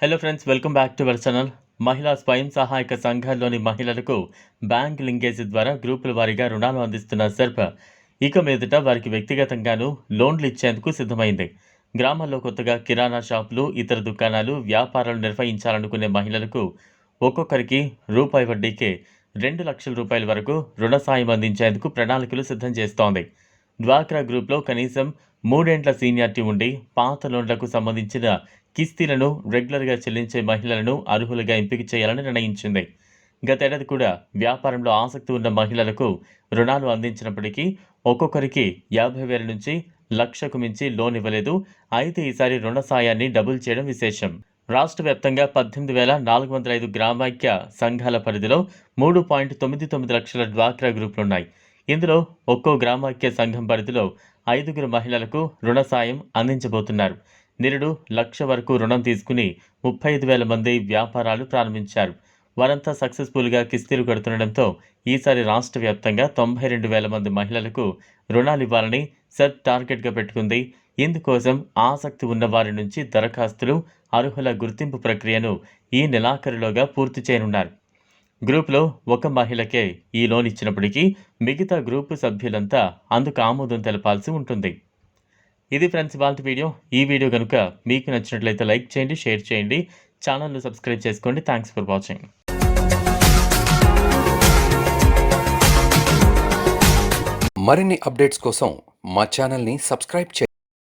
Hello friends, welcome back to our channel. మహిళా స్వయం సహాయక సంఘాల్లోని మహిళలకు బ్యాంక్ లింకేజ్ ద్వారా గ్రూపుల వారీగా రుణాలు అందిస్తున్న సెర్ప్ ఇక మీదట వారికి వ్యక్తిగతంగానూ లోన్లు ఇచ్చేందుకు సిద్ధమైంది. గ్రామాల్లో కొత్తగా కిరాణా షాపులు, ఇతర దుకాణాలు, వ్యాపారాలు నిర్వహించాలనుకునే మహిళలకు ఒక్కొక్కరికి రూపాయి వడ్డీకే 2 లక్షల రూపాయల వరకు రుణ సాయం అందించేందుకు ప్రణాళికలు సిద్ధం చేస్తోంది. డ్వాక్రా గ్రూప్లో కనీసం 3 ఏండ్ల సీనియారిటీ ఉండి పాత లోన్లకు సంబంధించిన కిస్తీలను రెగ్యులర్గా చెల్లించే మహిళలను అర్హులుగా ఎంపిక చేయాలని నిర్ణయించింది. గతేడాది కూడా వ్యాపారంలో ఆసక్తి ఉన్న మహిళలకు రుణాలు అందించినప్పటికీ ఒక్కొక్కరికి 50,000 నుంచి లక్షకు మించి లోన్ ఇవ్వలేదు. అయితే ఈసారి రుణ సాయాన్ని డబుల్ చేయడం విశేషం. రాష్ట్ర వ్యాప్తంగా 18,405 గ్రామైక్య సంఘాల పరిధిలో 3.99 లక్షల డ్వాక్రా గ్రూపులున్నాయి. ఇందులో ఒక్కో గ్రామైక్య సంఘం పరిధిలో 5గురు మహిళలకు రుణ సాయం అందించబోతున్నారు. నిరుడు 1,00,000 వరకు రుణం తీసుకుని 35,000 మంది వ్యాపారాలు ప్రారంభించారు. వారంతా సక్సెస్ఫుల్గా కిస్తీలు కడుతుండటంతో ఈసారి రాష్ట్ర వ్యాప్తంగా 92,000 మంది మహిళలకు రుణాలు ఇవ్వాలని సెర్ప్ టార్గెట్గా పెట్టుకుంది. ఇందుకోసం ఆసక్తి ఉన్న వారి నుంచి దరఖాస్తులు, అర్హుల గుర్తింపు ప్రక్రియను ఈ నెలాఖరులోగా పూర్తి చేయనున్నారు. గ్రూప్లో ఒక మహిళకే ఈ లోన్ ఇచ్చినప్పటికీ మిగతా గ్రూపు సభ్యులంతా అందుకు ఆమోదం తెలపాల్సి ఉంటుంది. ఇది ఫ్రెండ్స్ ఇవాల్టి వీడియో. ఈ వీడియో కనుక మీకు నచ్చినట్లయితే లైక్ చేయండి, షేర్ చేయండి, ఛానల్ను సబ్స్క్రైబ్ చేసుకోండి. Thanks for watching. మరిన్ని అప్డేట్స్ కోసం మా ఛానల్ని సబ్స్క్రైబ్ చేయండి.